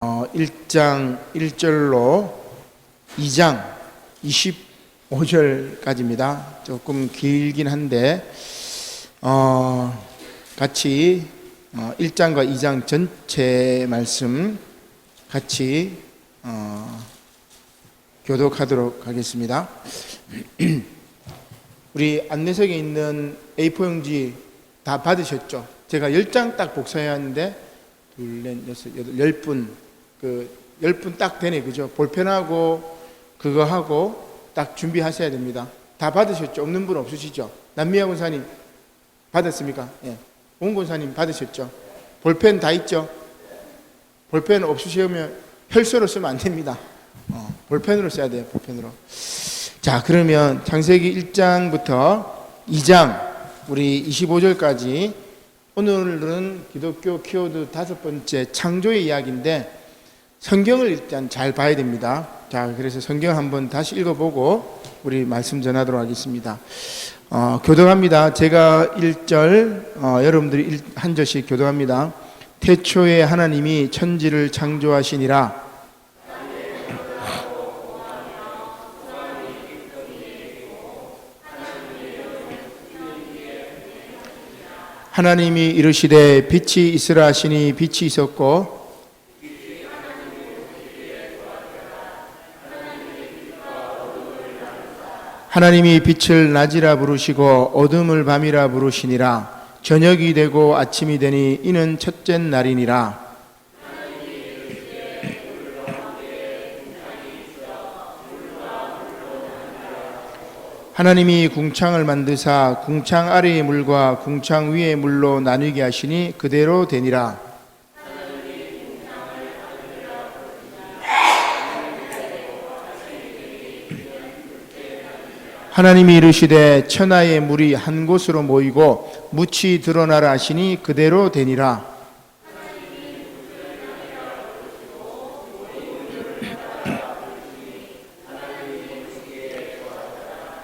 1장 1절로 2장 25절까지입니다. 조금 길긴 한데 같이 1장과 2장 전체 말씀 같이 교독하도록 하겠습니다. 우리 안내석에 있는 A4 용지 다 받으셨죠? 제가 10장 딱 복사해야 하는데 둘, 넷, 여섯, 여덟, 10분 10분 딱 되네, 그죠? 볼펜하고 그거 하고 딱 준비하셔야 됩니다. 다 받으셨죠? 없는 분 없으시죠? 남미아 권사님 받았습니까? 예. 온 권사님 받으셨죠? 볼펜 다 있죠? 볼펜 없으시면 혈서로 쓰면 안 됩니다. 볼펜으로 써야 돼요, 볼펜으로. 자, 그러면 창세기 1장부터 2장 우리 25절까지 오늘은 기독교 키워드 5번째 창조의 이야기인데 성경을 일단 잘 봐야 됩니다. 자, 그래서 성경 한번 다시 읽어보고 우리 말씀 전하도록 하겠습니다. 교독합니다. 제가 1절, 여러분들이 한 절씩 교독합니다. 태초에 하나님이 천지를 창조하시니라. 하나님이 이르시되 빛이 있으라 하시니 빛이 있었고 하나님이 빛을 낮이라 부르시고 어둠을 밤이라 부르시니라. 저녁이 되고 아침이 되니 이는 첫째 날이니라. 하나님이 궁창을 만드사 궁창 아래의 물과 궁창 위의 물로 나누게 하시니 그대로 되니라. 하나님이 이르시되 천하의 물이 한 곳으로 모이고 묻이 드러나라 하시니 그대로 되니라.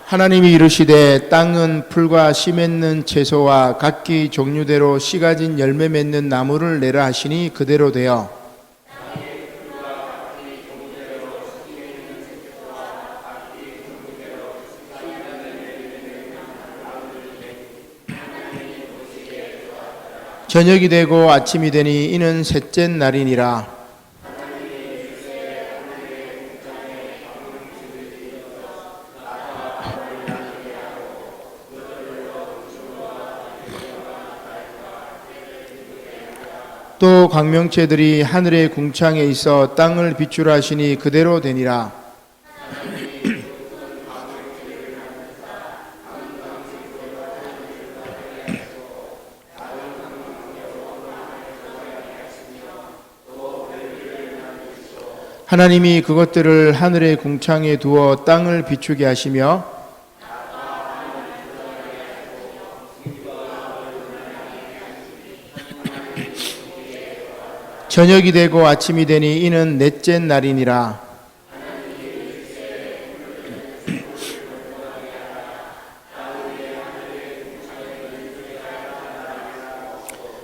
하나님이 이르시되 땅은 풀과 씨 맺는 채소와 각기 종류대로 씨 가진 열매 맺는 나무를 내라 하시니 그대로 되어 저녁이 되고 아침이 되니 이는 셋째 날이니라. 또 광명체들이 하늘의 궁창에 있어 땅을 비추라 하시니 그대로 되니라. 하나님이 그것들을 하늘의 궁창에 두어 땅을 비추게 하시며 저녁이 되고 아침이 되니 이는 넷째 날이니라.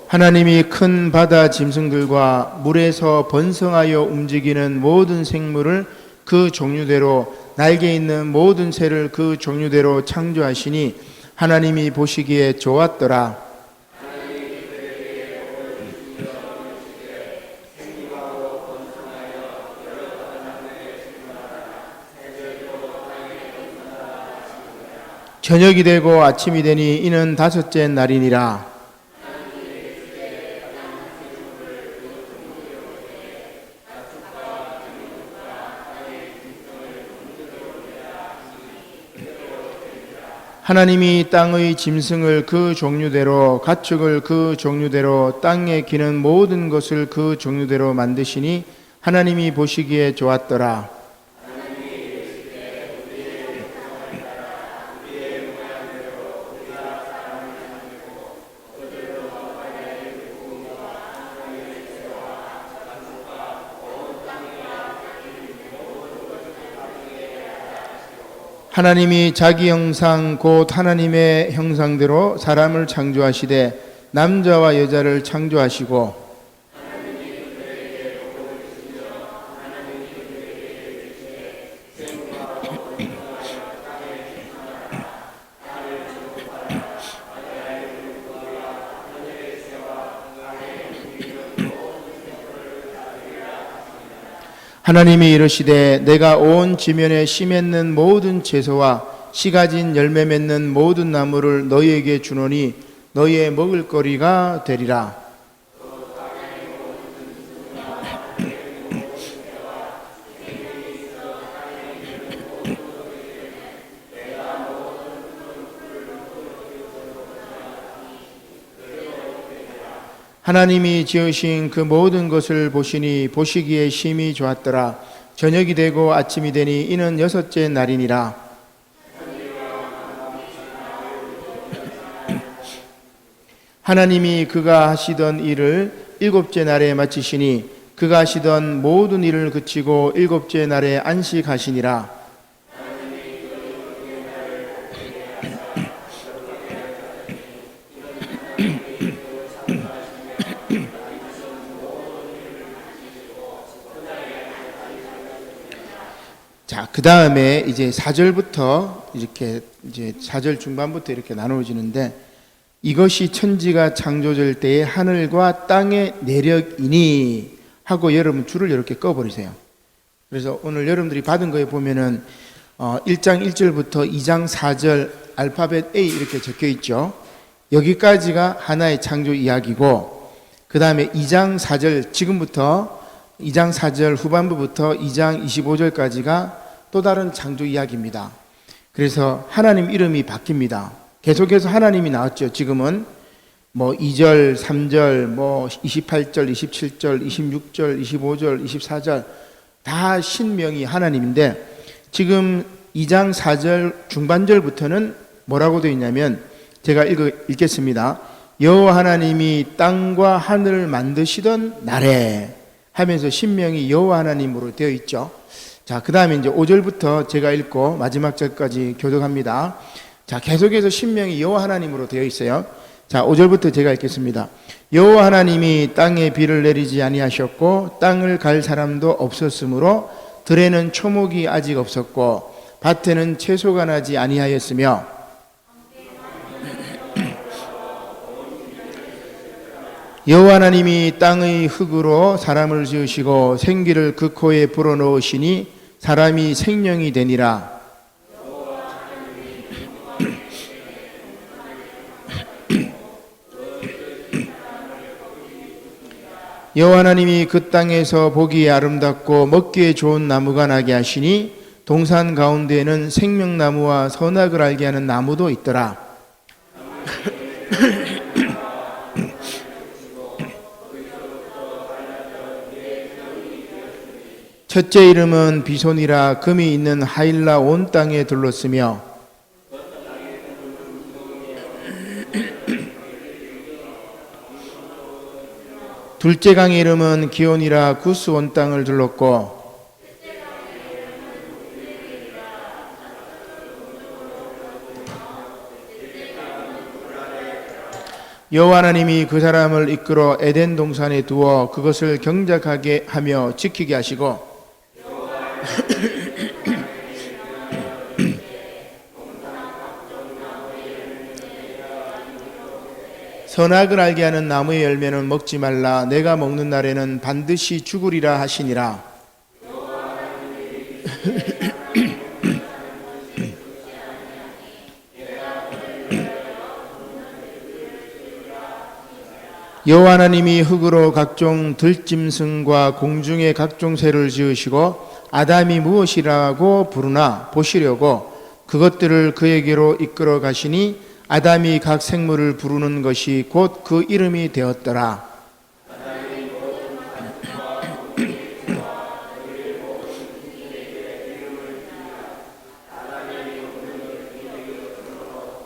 하나님이 큰 바다 짐승들과 물에서 번성하여 움직이는 모든 생물을 그 종류대로 날개 있는 모든 새를 그 종류대로 창조하시니 하나님이 보시기에 좋았더라. 저녁이 되고 아침이 되니 이는 다섯째 날이니라. 하나님이 땅의 짐승을 그 종류대로 가축을 그 종류대로 땅에 기는 모든 것을 그 종류대로 만드시니 하나님이 보시기에 좋았더라. 하나님이 자기 형상 곧 하나님의 형상대로 사람을 창조하시되 남자와 여자를 창조하시고 하나님이 이르시되 내가 온 지면에 씨 맺는 모든 채소와 씨 가진 열매 맺는 모든 나무를 너희에게 주노니 너희의 먹을거리가 되리라. 하나님이 지으신 그 모든 것을 보시니 보시기에 심히 좋았더라. 저녁이 되고 아침이 되니 이는 여섯째 날이니라. 하나님이 그가 하시던 일을 일곱째 날에 마치시니 그가 하시던 모든 일을 그치고 일곱째 날에 안식하시니라. 자, 그 다음에 이제 4절부터 이렇게 이제 4절 중반부터 이렇게 나누어지는데 이것이 천지가 창조될 때의 하늘과 땅의 내력이니 하고 여러분 줄을 이렇게 꺼버리세요. 그래서 오늘 여러분들이 받은 거에 보면은 1장 1절부터 2장 4절 알파벳 A 이렇게 적혀 있죠. 여기까지가 하나의 창조 이야기고 그 다음에 2장 4절 지금부터 2장 4절 후반부부터 2장 25절까지가 또 다른 창조 이야기입니다. 그래서 하나님 이름이 바뀝니다. 계속해서 하나님이 나왔죠. 지금은 뭐 2절, 3절, 뭐 28절, 27절, 26절, 25절, 24절 다 신명이 하나님인데 지금 2장 4절 중반절부터는 뭐라고 되어 있냐면 제가 읽겠습니다. 여호와 하나님이 땅과 하늘을 만드시던 날에 하면서 신명이 여호와 하나님으로 되어 있죠. 자, 그 다음에 이제 5절부터 제가 읽고 마지막 절까지 교독합니다. 자, 계속해서 신명이 여호와 하나님으로 되어 있어요. 자, 5절부터 제가 읽겠습니다. 여호와 하나님이 땅에 비를 내리지 아니하셨고 땅을 갈 사람도 없었으므로 들에는 초목이 아직 없었고 밭에는 채소가 나지 아니하였으며 여호와 하나님이 땅의 흙으로 사람을 지으시고 생기를 그 코에 불어넣으시니 사람이 생명이 되니라. 여호와 하나님이 그 땅에서 보기에 아름답고 먹기에 좋은 나무가 나게 하시니 동산 가운데에는 생명나무와 선악을 알게 하는 나무도 있더라. 첫째 이름은 비손이라 금이 있는 하일라 온 땅에 둘렀으며 둘째 강의 이름은 기온이라 구스 온 땅을 둘렀고 여호와 하나님이 그 사람을 이끌어 에덴 동산에 두어 그것을 경작하게 하며 지키게 하시고 선악을 알게 하는 나무의 열매는 먹지 말라. 내가 먹는 날에는 반드시 죽으리라 하시니라. 여호와 하나님이 흙으로 각종 들짐승과 공중의 각종 새를 지으시고 아담이 무엇이라고 부르나 보시려고 그것들을 그에게로 이끌어 가시니 아담이 각 생물을 부르는 것이 곧 그 이름이 되었더라.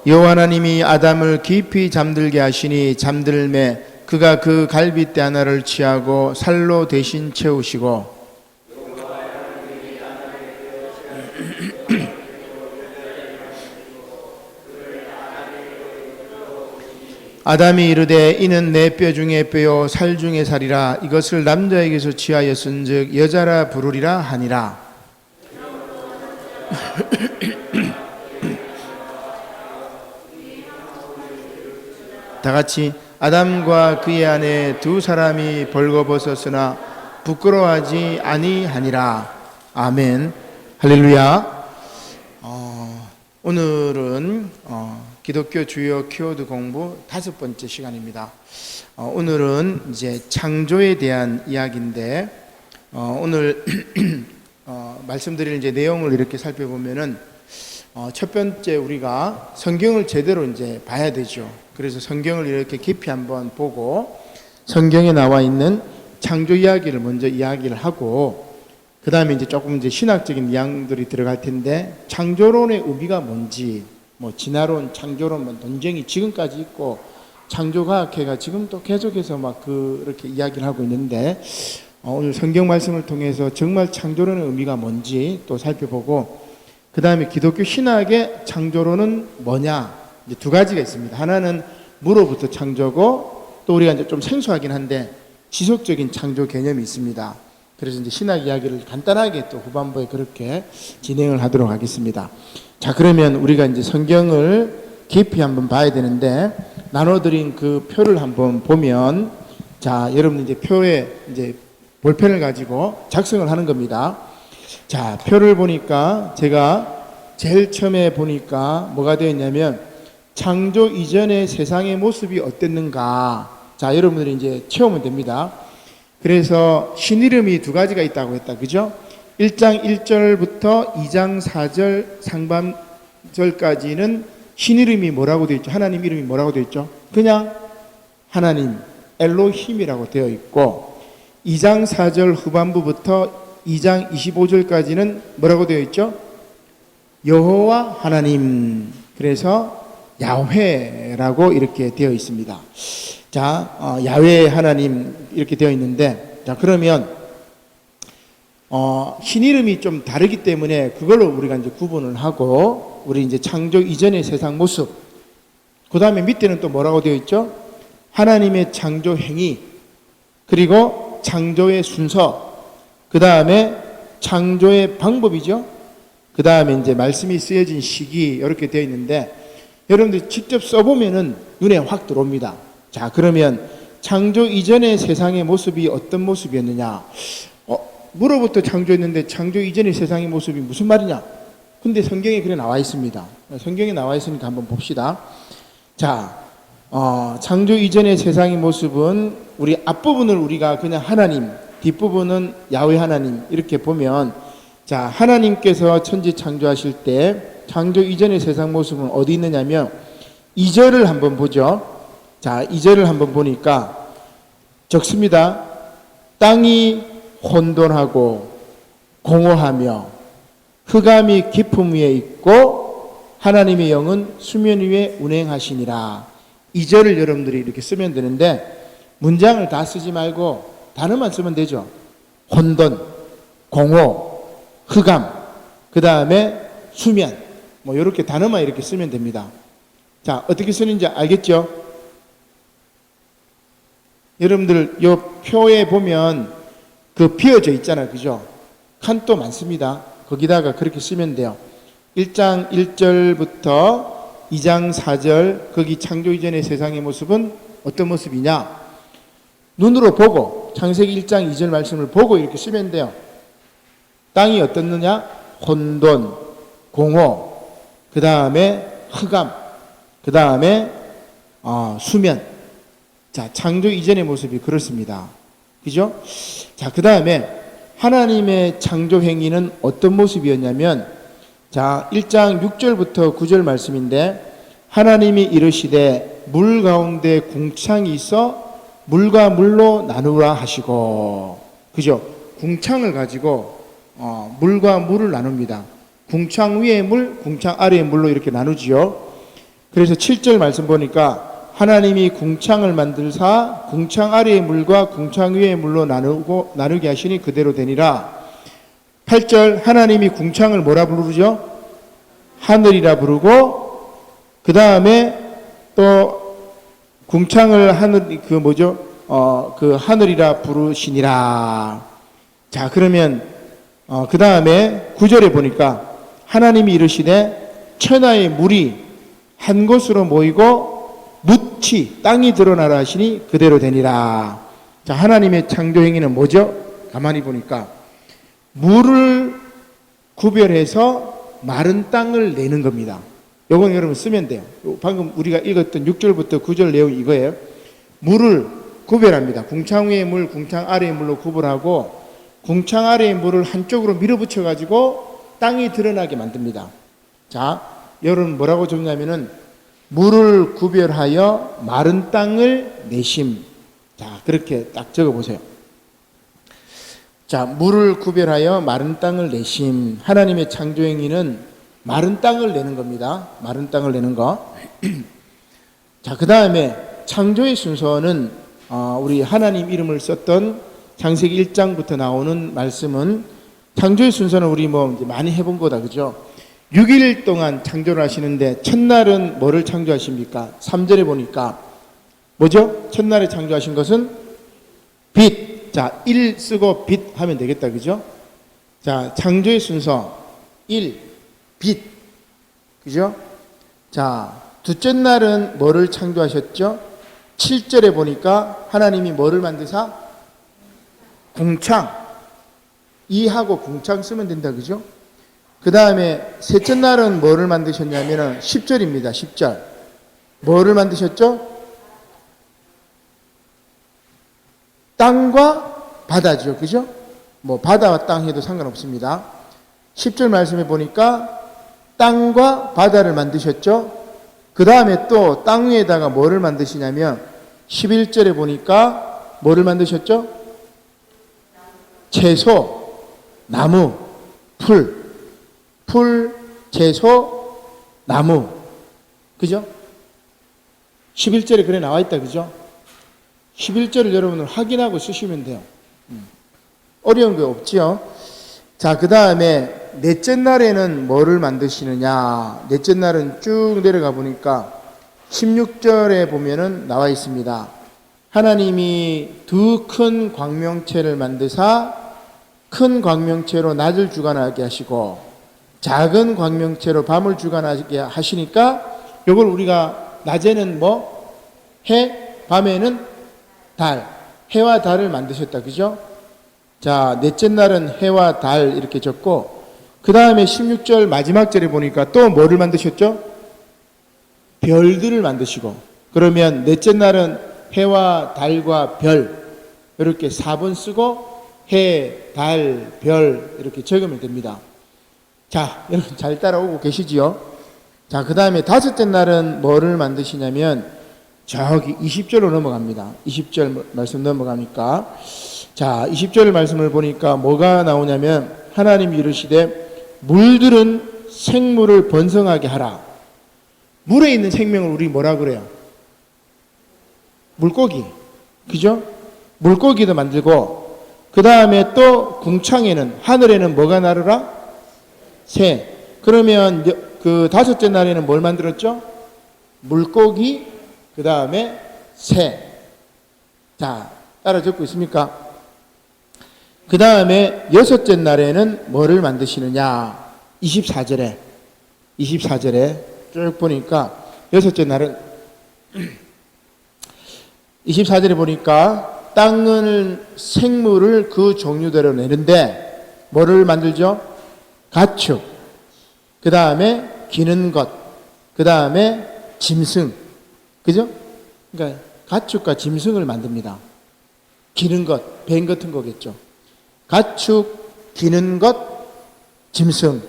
여호와 하나님이 아담을 깊이 잠들게 하시니 잠들매 그가 그 갈빗대 하나를 취하고 살로 대신 채우시고 아담이 이르되 이는 내 뼈 중에 뼈요 살 중에 살이라. 이것을 남자에게서 취하였은즉 여자라 부르리라 하니라. 다 같이 아담과 그의 아내 두 사람이 벌거벗었으나 부끄러워하지 아니하니라. 아멘. 할렐루야. 오늘은 기독교 주요 키워드 공부 5번째 시간입니다. 오늘은 이제 창조에 대한 이야기인데, 오늘 말씀드릴 이제 내용을 이렇게 살펴보면은 첫 번째 우리가 성경을 제대로 이제 봐야 되죠. 그래서 성경을 이렇게 깊이 한번 보고 성경에 나와 있는 창조 이야기를 먼저 이야기를 하고, 그 다음에 이제 조금 이제 신학적인 내용들이 들어갈 텐데, 창조론의 의미가 뭔지, 뭐 진화론, 창조론, 뭐 논쟁이 지금까지 있고, 창조과학회가 지금 또 계속해서 막 그렇게 이야기를 하고 있는데, 오늘 성경 말씀을 통해서 정말 창조론의 의미가 뭔지 또 살펴보고, 그 다음에 기독교 신학의 창조론은 뭐냐, 이제 두 가지가 있습니다. 하나는 무로부터 창조고, 또 우리가 이제 좀 생소하긴 한데 지속적인 창조 개념이 있습니다. 그래서 이제 신학 이야기를 간단하게 또 후반부에 그렇게 진행을 하도록 하겠습니다. 자, 그러면 우리가 이제 성경을 깊이 한번 봐야 되는데, 나눠드린 그 표를 한번 보면, 자, 여러분 이제 표에 이제 볼펜을 가지고 작성을 하는 겁니다. 자, 표를 보니까 제가 제일 처음에 보니까 뭐가 되어 있냐면, 창조 이전의 세상의 모습이 어땠는가. 자, 여러분들이 이제 채우면 됩니다. 그래서 신이름이 두 가지가 있다고 했다. 그죠? 1장 1절부터 2장 4절 상반절까지는 신이름이 뭐라고 되어 있죠? 하나님 이름이 뭐라고 되어 있죠? 그냥 하나님, 엘로힘이라고 되어 있고, 2장 4절 후반부부터 2장 25절까지는 뭐라고 되어 있죠? 여호와 하나님, 그래서 야훼라고 이렇게 되어 있습니다. 자, 야훼 하나님 이렇게 되어 있는데, 자, 그러면 신 이름이 좀 다르기 때문에 그걸로 우리가 이제 구분을 하고, 우리 이제 창조 이전의 세상 모습, 그 다음에 밑에는 또 뭐라고 되어 있죠? 하나님의 창조 행위, 그리고 창조의 순서, 그 다음에 창조의 방법이죠. 그 다음에 이제 말씀이 쓰여진 시기, 이렇게 되어 있는데, 여러분들 직접 써보면은 눈에 확 들어옵니다. 자, 그러면 창조 이전의 세상의 모습이 어떤 모습이었느냐? 무로부터 창조했는데 창조 이전의 세상의 모습이 무슨 말이냐? 근데 성경에 그래 나와 있습니다. 성경에 나와 있으니까 한번 봅시다. 자, 창조 이전의 세상의 모습은 우리 앞부분을 우리가 그냥 하나님, 뒷부분은 야훼 하나님 이렇게 보면, 자, 하나님께서 천지 창조하실 때 창조 이전의 세상 모습은 어디 있느냐면 2절을 한번 보죠. 자, 2절을 한번 보니까 적습니다. 땅이 혼돈하고 공허하며 흑암이 깊음 위에 있고 하나님의 영은 수면 위에 운행하시니라. 2절을 여러분들이 이렇게 쓰면 되는데, 문장을 다 쓰지 말고 단어만 쓰면 되죠. 혼돈, 공허, 흑암, 그 다음에 수면, 뭐 이렇게 단어만 이렇게 쓰면 됩니다. 자, 어떻게 쓰는지 알겠죠? 여러분들 요 표에 보면 그 비어져 있잖아요. 그죠? 칸도 많습니다. 거기다가 그렇게 쓰면 돼요. 1장 1절부터 2장 4절, 거기 창조 이전의 세상의 모습은 어떤 모습이냐? 눈으로 보고, 창세기 1장 2절 말씀을 보고 이렇게 쓰면 돼요. 땅이 어떻느냐? 혼돈, 공허, 그 다음에 흑암, 그 다음에 수면. 자, 창조 이전의 모습이 그렇습니다. 그죠? 자, 그 다음에 하나님의 창조 행위는 어떤 모습이었냐면, 자, 1장 6절부터 9절 말씀인데, 하나님이 이르시되 물 가운데 궁창이 있어 물과 물로 나누라 하시고, 그죠? 궁창을 가지고 물과 물을 나눕니다. 궁창 위의 물, 궁창 아래의 물로 이렇게 나누지요. 그래서 7절 말씀 보니까 하나님이 궁창을 만들사 궁창 아래의 물과 궁창 위의 물로 나누게 하시니 그대로 되니라. 8절 하나님이 궁창을 뭐라 부르죠? 하늘이라 부르고, 그 다음에 또 궁창을 하늘 그 하늘이라 부르시니라. 자, 그러면 그 다음에 9절에 보니까 하나님이 이르시되 천하의 물이 한 곳으로 모이고 묻히 땅이 드러나라 하시니 그대로 되니라. 자, 하나님의 창조 행위는 뭐죠? 가만히 보니까 물을 구별해서 마른 땅을 내는 겁니다. 요건 여러분 쓰면 돼요. 방금 우리가 읽었던 6절부터 9절 내용 이거예요. 물을 구별합니다. 궁창 위의 물, 궁창 아래의 물로 구분하고 궁창 아래의 물을 한쪽으로 밀어붙여 가지고 땅이 드러나게 만듭니다. 자, 여러분 뭐라고 적냐면은 물을 구별하여 마른 땅을 내심. 자, 그렇게 딱 적어 보세요. 자, 물을 구별하여 마른 땅을 내심. 하나님의 창조 행위는 마른 땅을 내는 겁니다. 마른 땅을 내는 거. 자, 그 다음에 창조의 순서는 우리 하나님 이름을 썼던 창세기 1장부터 나오는 말씀은 창조의 순서는 우리 뭐 이제 많이 해본 거다, 그죠? 6일 동안 창조를 하시는데 첫날은 뭐를 창조하십니까? 3절에 보니까 뭐죠? 첫날에 창조하신 것은 빛. 자, 1 쓰고 빛 하면 되겠다, 그죠? 자, 창조의 순서 1, 빛. 그죠? 자, 둘째 날은 뭐를 창조하셨죠? 7절에 보니까 하나님이 뭐를 만드사? 궁창. 이하고 궁창 쓰면 된다, 그죠? 그 다음에 셋째 날은 뭐를 만드셨냐면 10절입니다. 10절. 뭐를 만드셨죠? 땅과 바다죠. 그죠? 뭐 바다와 땅 해도 상관없습니다. 10절 말씀해 보니까 땅과 바다를 만드셨죠. 그 다음에 또 땅 위에다가 뭐를 만드시냐면 11절에 보니까 뭐를 만드셨죠? 채소, 나무, 풀, 채소, 나무. 그죠? 11절에 그래 나와 있다. 그죠? 11절을 여러분은 확인하고 쓰시면 돼요. 어려운 거 없지요? 자, 그 다음에 넷째 날에는 뭐를 만드시느냐? 넷째 날은 쭉 내려가 보니까 16절에 보면은 나와 있습니다. 하나님이 두 큰 광명체를 만드사 큰 광명체로 낮을 주관하게 하시고 작은 광명체로 밤을 주관하게 하시니까 이걸 우리가 낮에는 뭐? 해, 밤에는 달, 해와 달을 만드셨다. 그죠? 자, 넷째 날은 해와 달 이렇게 적고 그 다음에 16절 마지막 절에 보니까 또 뭐를 만드셨죠? 별들을 만드시고 그러면 넷째 날은 해와 달과 별 이렇게 4번 쓰고 해, 달, 별 이렇게 적으면 됩니다. 자, 여러분 잘 따라오고 계시지요? 자, 그 다음에 다섯째 날은 뭐를 만드시냐면 저기 20절로 넘어갑니다. 20절 말씀 넘어가니까 자, 20절 말씀을 보니까 뭐가 나오냐면 하나님이 이르시되 물들은 생물을 번성하게 하라. 물에 있는 생명을 우리 뭐라 그래요? 물고기. 그죠? 물고기도 만들고 그 다음에 또 궁창에는 하늘에는 뭐가 나르라? 새. 그러면 그 다섯째 날에는 뭘 만들었죠? 물고기, 그 다음에 새. 자, 따라 적고 있습니까? 그 다음에 여섯째 날에는 뭐를 만드시느냐? 24절에 쭉 보니까 여섯째 날은 24절에 보니까 땅은 생물을 그 종류대로 내는데 뭐를 만들죠? 가축, 그 다음에 기는 것, 그 다음에 짐승. 그죠? 그러니까 가축과 짐승을 만듭니다. 기는 것, 뱀 같은 거겠죠. 가축, 기는 것, 짐승.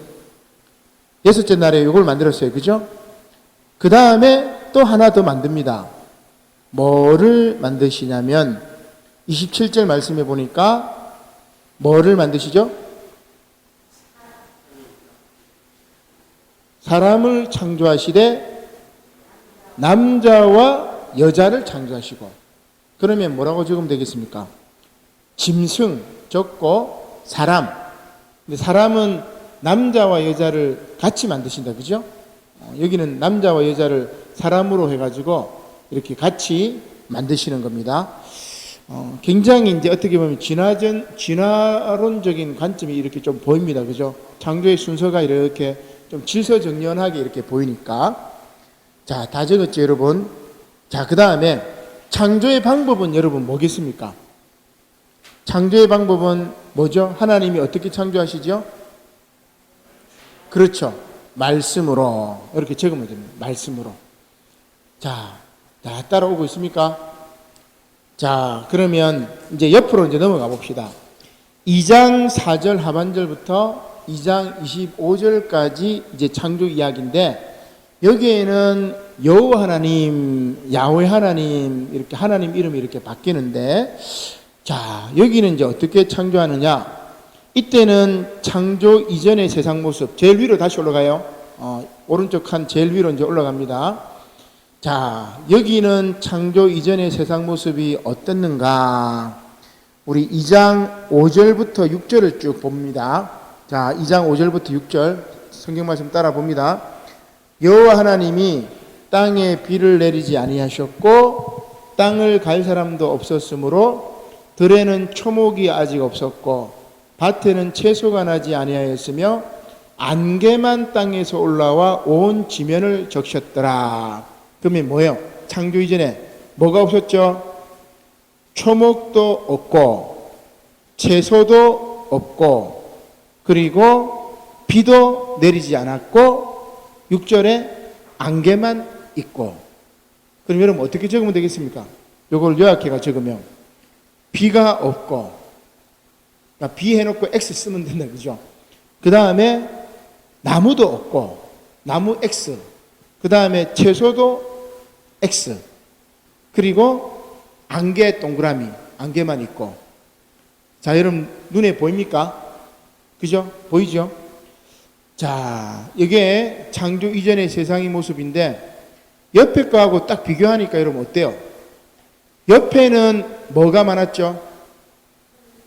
여섯째 날에 이걸 만들었어요. 그죠? 그 다음에 또 하나 더 만듭니다. 뭐를 만드시냐면 27절 말씀해 보니까 뭐를 만드시죠? 사람을 창조하시되 남자와 여자를 창조하시고 그러면 뭐라고 적으면 되겠습니까? 짐승 적고 사람. 근데 사람은 남자와 여자를 같이 만드신다. 그죠? 여기는 남자와 여자를 사람으로 해가지고 이렇게 같이 만드시는 겁니다. 굉장히 이제 어떻게 보면 진화론적인 관점이 이렇게 좀 보입니다. 그죠? 창조의 순서가 이렇게 좀 질서정연하게 이렇게 보이니까. 자, 다 적었죠, 여러분? 자, 그 다음에 창조의 방법은 여러분 뭐겠습니까? 창조의 방법은 뭐죠? 하나님이 어떻게 창조하시죠? 그렇죠. 말씀으로. 이렇게 적으면 됩니다. 말씀으로. 자, 따라오고 있습니까? 자, 그러면 이제 옆으로 이제 넘어가 봅시다. 2장 4절 하반절부터 2장 25절까지 이제 창조 이야기인데, 여기에는 여호와 하나님, 야훼 하나님, 이렇게 하나님 이름이 이렇게 바뀌는데, 자, 여기는 이제 어떻게 창조하느냐? 이때는 창조 이전의 세상 모습, 제일 위로 다시 올라가요. 오른쪽 칸 제일 위로 이제 올라갑니다. 자, 여기는 창조 이전의 세상 모습이 어땠는가? 우리 2장 5절부터 6절을 쭉 봅니다. 자, 2장 5절부터 6절 성경 말씀 따라 봅니다. 여호와 하나님이 땅에 비를 내리지 아니하셨고 땅을 갈 사람도 없었으므로 들에는 초목이 아직 없었고 밭에는 채소가 나지 아니하였으며 안개만 땅에서 올라와 온 지면을 적셨더라. 그러면 뭐예요? 창조 이전에 뭐가 없었죠? 초목도 없고 채소도 없고 그리고 비도 내리지 않았고 6절에 안개만 있고. 그럼 여러분 어떻게 적으면 되겠습니까? 요걸 요약해가 적으면 비가 없고, 그러니까 비 해놓고 X 쓰면 된다, 그죠? 그 다음에 나무도 없고 나무 X, 그 다음에 채소도 X, 그리고 안개 동그라미, 안개만 있고. 자, 여러분 눈에 보입니까? 그죠? 보이죠? 자, 이게 창조 이전의 세상의 모습인데 옆에 거하고 딱 비교하니까 여러분 어때요? 옆에는 뭐가 많았죠?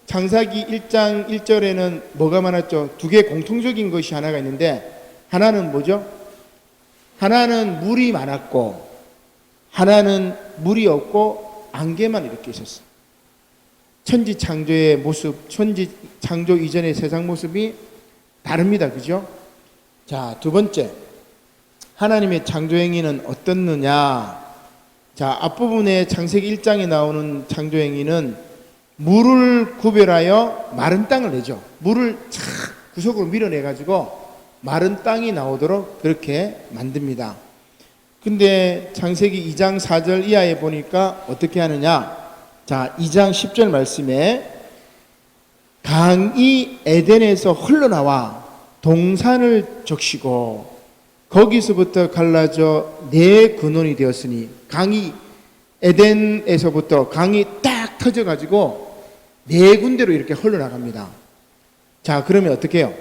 창세기 1장 1절에는 뭐가 많았죠? 두 개 공통적인 것이 하나가 있는데, 하나는 뭐죠? 하나는 물이 많았고 하나는 물이 없고 안개만 이렇게 있었어요. 천지 창조의 모습, 천지 창조 이전의 세상 모습이 다릅니다. 그죠? 자, 두 번째, 하나님의 창조 행위는 어떻느냐? 자, 앞부분에 창세기 1장에 나오는 창조 행위는 물을 구별하여 마른 땅을 내죠. 물을 착 구석으로 밀어내 가지고 마른 땅이 나오도록 그렇게 만듭니다. 근데 창세기 2장 4절 이하에 보니까 어떻게 하느냐? 자, 2장 10절 말씀에 강이 에덴에서 흘러나와 동산을 적시고 거기서부터 갈라져 네 근원이 되었으니, 강이 에덴에서부터 강이 딱 터져가지고 네 군데로 이렇게 흘러나갑니다. 자, 그러면 어떻게 해요?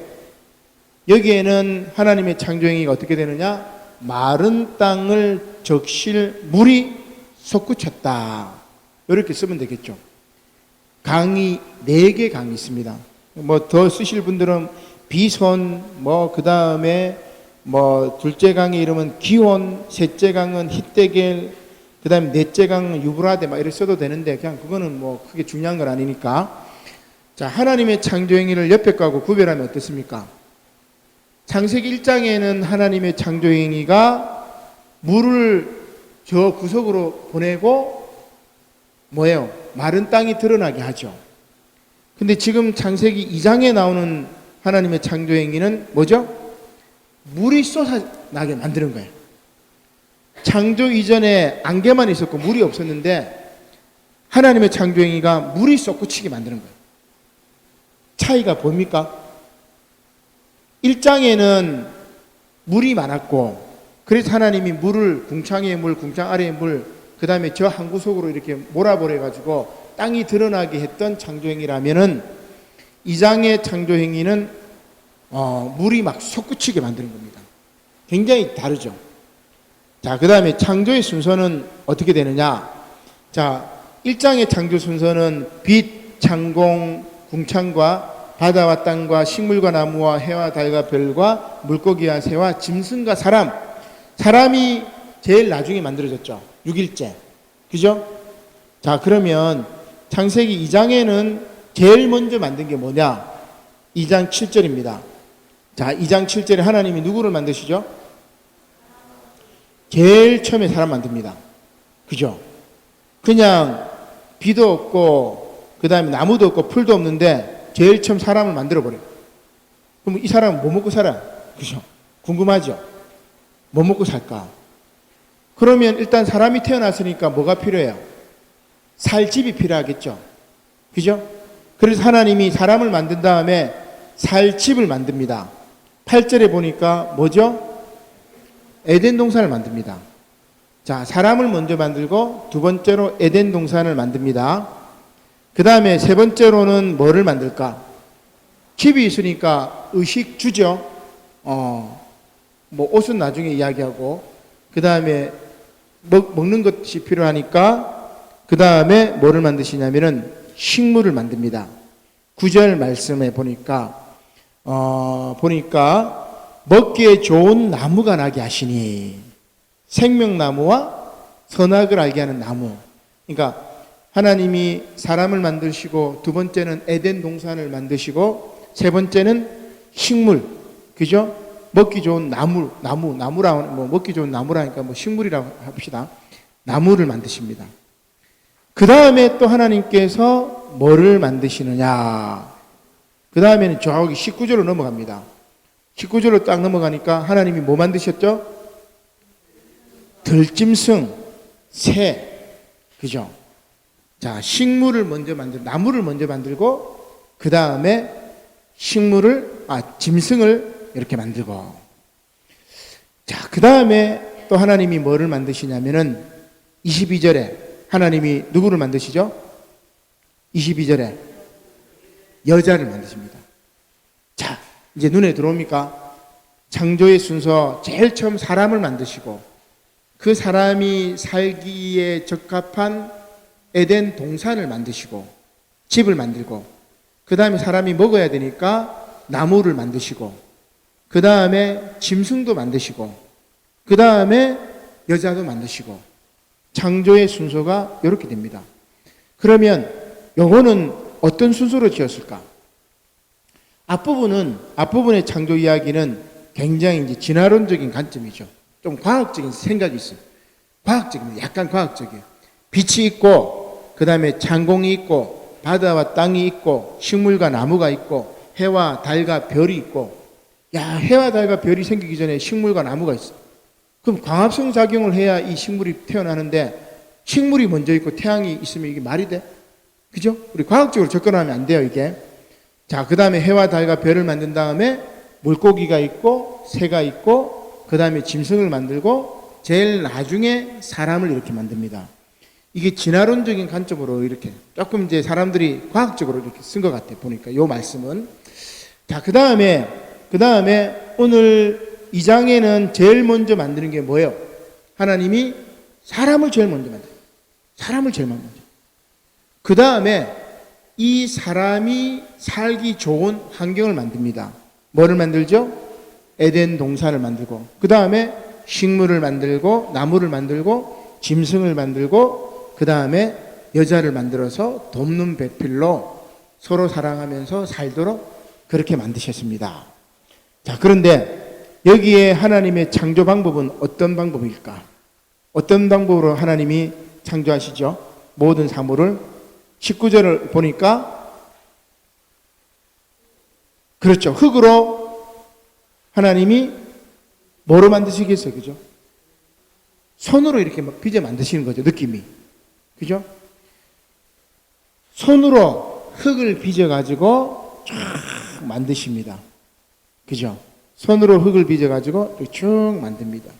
여기에는 하나님의 창조행위가 어떻게 되느냐? 마른 땅을 적실 물이 솟구쳤다. 이렇게 쓰면 되겠죠. 강이 4개 강이 있습니다. 뭐 더 쓰실 분들은 비손, 그 다음에 둘째 강의 이름은 기혼, 셋째 강은 히데겔, 그 다음에 넷째 강은 유브라데 이렇게 써도 되는데 그냥 그거는 크게 중요한 건 아니니까. 자, 하나님의 창조 행위를 옆에 거하고 구별하면 어떻습니까? 창세기 1장에는 하나님의 창조 행위가 물을 저 구석으로 보내고 뭐예요? 마른 땅이 드러나게 하죠. 근데 지금 창세기 2장에 나오는 하나님의 창조 행위는 뭐죠? 물이 쏟아나게 만드는 거예요. 창조 이전에 안개만 있었고 물이 없었는데 하나님의 창조 행위가 물이 쏟구치게 만드는 거예요. 차이가 보입니까? 1장에는 물이 많았고 그래서 하나님이 물을 궁창 위의 물, 궁창 아래의 물, 그 다음에 저 한 구석으로 이렇게 몰아버려가지고 땅이 드러나게 했던 창조행위라면은 2장의 창조행위는 물이 막 솟구치게 만드는 겁니다. 굉장히 다르죠. 자, 그 다음에 창조의 순서는 어떻게 되느냐? 자, 1장의 창조 순서는 빛, 창공, 궁창과 바다와 땅과 식물과 나무와 해와 달과 별과 물고기와 새와 짐승과 사람이 제일 나중에 만들어졌죠. 6일째. 그죠? 자, 그러면 창세기 2장에는 제일 먼저 만든 게 뭐냐? 2장 7절입니다. 자, 2장 7절에 하나님이 누구를 만드시죠? 제일 처음에 사람 만듭니다. 그죠? 그냥 비도 없고 그 다음에 나무도 없고 풀도 없는데 제일 처음 사람을 만들어버려요. 그럼 이 사람은 뭐 먹고 살아? 그죠? 궁금하죠? 뭐 먹고 살까? 그러면 일단 사람이 태어났으니까 뭐가 필요해요? 살 집이 필요하겠죠? 그죠? 그래서 하나님이 사람을 만든 다음에 살 집을 만듭니다. 8절에 보니까 뭐죠? 에덴 동산을 만듭니다. 자, 사람을 먼저 만들고 두 번째로 에덴 동산을 만듭니다. 그 다음에 세 번째로는 뭐를 만들까? 집이 있으니까 의식 주죠. 뭐 옷은 나중에 이야기하고, 그 다음에 먹는 것이 필요하니까, 그 다음에 뭐를 만드시냐면은 식물을 만듭니다. 9절 말씀에 보니까 먹기에 좋은 나무가 나게 하시니, 생명나무와 선악을 알게 하는 나무. 그러니까 하나님이 사람을 만드시고, 두 번째는 에덴 동산을 만드시고, 세 번째는 식물, 그죠? 먹기 좋은 나무라, 뭐 먹기 좋은 나무라니까 뭐 식물이라고 합시다. 나무를 만드십니다. 그 다음에 또 하나님께서 뭐를 만드시느냐? 그 다음에는 저기 19절로 넘어갑니다. 19절로 딱 넘어가니까 하나님이 뭐 만드셨죠? 들짐승, 새, 그죠? 자, 식물을 먼저 나무를 먼저 만들고, 그 다음에 짐승을 이렇게 만들고. 자, 그 다음에 또 하나님이 뭐를 만드시냐면은 22절에 하나님이 누구를 만드시죠? 22절에 여자를 만드십니다. 자, 이제 눈에 들어옵니까? 창조의 순서, 제일 처음 사람을 만드시고, 그 사람이 살기에 적합한 에덴 동산을 만드시고, 집을 만들고, 그 다음에 사람이 먹어야 되니까 나무를 만드시고, 그 다음에 짐승도 만드시고, 그 다음에 여자도 만드시고, 창조의 순서가 이렇게 됩니다. 그러면 요거는 어떤 순서로 지었을까? 앞부분의 창조 이야기는 굉장히 이제 진화론적인 관점이죠. 좀 과학적인 생각이 있어요. 약간 과학적이에요. 빛이 있고, 그 다음에 창공이 있고, 바다와 땅이 있고, 식물과 나무가 있고, 해와 달과 별이 있고. 야, 해와 달과 별이 생기기 전에 식물과 나무가 있어. 그럼 광합성 작용을 해야 이 식물이 태어나는데, 식물이 먼저 있고 태양이 있으면 이게 말이 돼? 그죠? 우리 과학적으로 접근하면 안 돼요, 이게. 자, 그 다음에 해와 달과 별을 만든 다음에 물고기가 있고, 새가 있고, 그 다음에 짐승을 만들고, 제일 나중에 사람을 이렇게 만듭니다. 이게 진화론적인 관점으로 이렇게 조금 이제 사람들이 과학적으로 이렇게 쓴 것 같아요, 보니까 요 말씀은. 자, 그 다음에 오늘 2장에는 제일 먼저 만드는 게 뭐예요? 하나님이 사람을 제일 먼저 만들어요. 사람을 제일 먼저. 그 다음에 이 사람이 살기 좋은 환경을 만듭니다. 뭐를 만들죠? 에덴 동산을 만들고, 그 다음에 식물을 만들고, 나무를 만들고, 짐승을 만들고, 그 다음에 여자를 만들어서 돕는 배필로 서로 사랑하면서 살도록 그렇게 만드셨습니다. 자, 그런데 여기에 하나님의 창조 방법은 어떤 방법일까? 어떤 방법으로 하나님이 창조하시죠? 모든 사물을. 19절을 보니까, 그렇죠. 흙으로 하나님이 뭐로 만드시겠어요? 그죠? 손으로 이렇게 막 빚어 만드시는 거죠, 느낌이. 그죠? 손으로 흙을 빚어가지고 쫙 만드십니다. 그죠? 손으로 흙을 빚어가지고 쭉 만듭니다.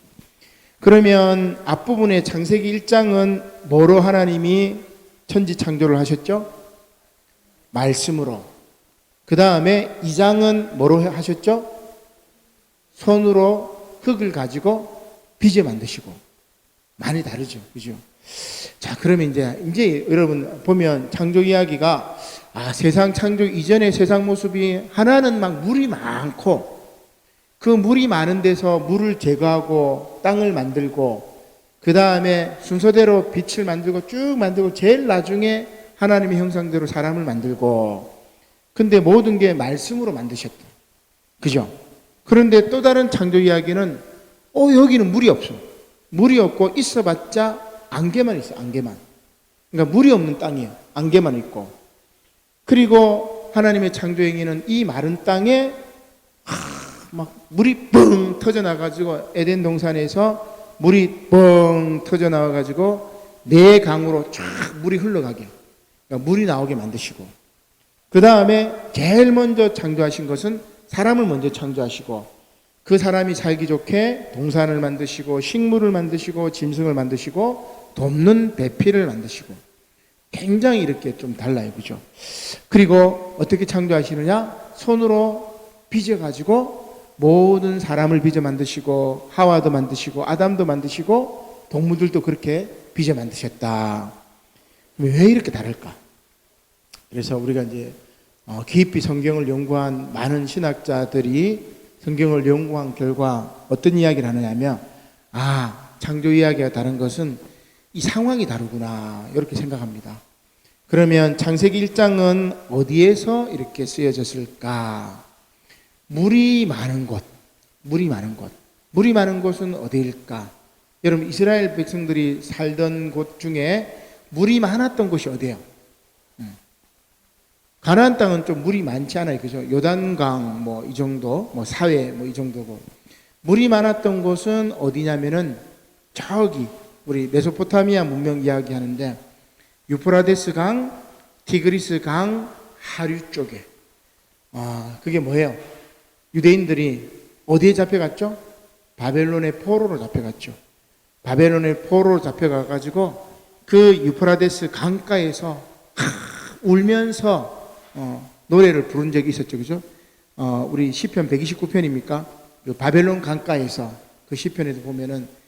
그러면 앞부분의 창세기 1장은 뭐로 하나님이 천지 창조를 하셨죠? 말씀으로. 그 다음에 2장은 뭐로 하셨죠? 손으로 흙을 가지고 빚어 만드시고. 많이 다르죠. 그죠? 자, 그러면 이제 여러분 보면 창조 이야기가, 세상 창조 이전의 세상 모습이, 하나는 막 물이 많고, 그 물이 많은 데서 물을 제거하고 땅을 만들고, 그 다음에 순서대로 빛을 만들고 쭉 만들고, 제일 나중에 하나님의 형상대로 사람을 만들고. 근데 모든 게 말씀으로 만드셨다. 그죠? 그런데 또 다른 창조 이야기는 여기는 물이 없어. 물이 없고 있어봤자 안개만 있어. 안개만. 그러니까 물이 없는 땅이에요. 안개만 있고. 그리고 하나님의 창조 행위는 이 마른 땅에 막 물이 뻥 터져 나가지고 에덴 동산에서 물이 뻥 터져 나와 가지고 네 강으로 쫙 물이 흘러가게, 그러니까 물이 나오게 만드시고, 그 다음에 제일 먼저 창조하신 것은 사람을 먼저 창조하시고, 그 사람이 살기 좋게 동산을 만드시고 식물을 만드시고 짐승을 만드시고 돕는 배필을 만드시고, 굉장히 이렇게 좀 달라요, 그죠? 그리고 어떻게 창조하시느냐? 손으로 빚어가지고 모든 사람을 빚어 만드시고 하와도 만드시고 아담도 만드시고 동물들도 그렇게 빚어 만드셨다. 왜 이렇게 다를까? 그래서 우리가 이제 깊이 성경을 연구한 많은 신학자들이 성경을 연구한 결과 어떤 이야기를 하느냐면, 창조 이야기가 다른 것은 이 상황이 다르구나, 이렇게 생각합니다. 그러면 창세기 1장은 어디에서 이렇게 쓰여졌을까? 물이 많은 곳, 물이 많은 곳은 어디일까? 여러분, 이스라엘 백성들이 살던 곳 중에 물이 많았던 곳이 어디예요? 가나안 땅은 좀 물이 많지 않아요, 그죠? 요단강 뭐 이 정도, 뭐 사회 뭐 이 정도고, 물이 많았던 곳은 어디냐면은 저기 우리 메소포타미아 문명 이야기하는데 유프라데스 강, 티그리스 강 하류 쪽에, 그게 뭐예요? 유대인들이 어디에 잡혀갔죠? 바벨론의 포로로 잡혀갔죠. 바벨론의 포로로 잡혀가가지고 그 유프라데스 강가에서 울면서 노래를 부른 적이 있었죠, 그죠? 우리 시편 129편입니까? 그 바벨론 강가에서 그 시편에도 보면은,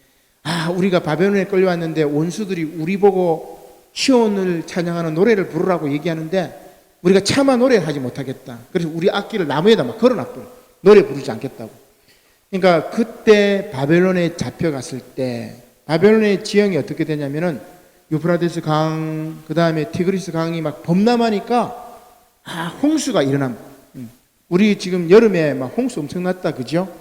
우리가 바벨론에 끌려왔는데 원수들이 우리 보고 시온을 찬양하는 노래를 부르라고 얘기하는데 우리가 차마 노래를 하지 못하겠다. 그래서 우리 악기를 나무에다 막 걸어놨고 노래 부르지 않겠다고. 그러니까 그때 바벨론에 잡혀갔을 때 바벨론의 지형이 어떻게 되냐면은 유프라데스 강, 그 다음에 티그리스 강이 막 범람하니까 홍수가 일어납니다. 우리 지금 여름에 막 홍수 엄청났다, 그죠?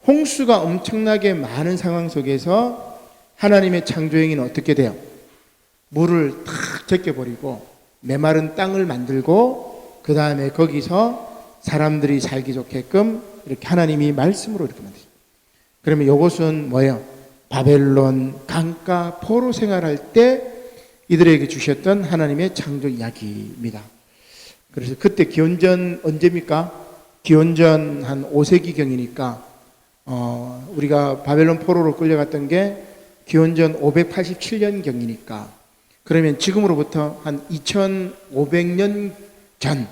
홍수가 엄청나게 많은 상황 속에서 하나님의 창조행위는 어떻게 돼요? 물을 탁 제껴버리고 메마른 땅을 만들고 그 다음에 거기서 사람들이 살기 좋게끔 이렇게 하나님이 말씀으로 이렇게 만드십니다. 그러면 이것은 뭐예요? 바벨론 강가 포로 생활할 때 이들에게 주셨던 하나님의 창조 이야기입니다. 그래서 그때 기원전 언제입니까? 기원전 한 5세기경이니까 우리가 바벨론 포로로 끌려갔던 게 기원전 587년경이니까 그러면 지금으로부터 한 2500년 전,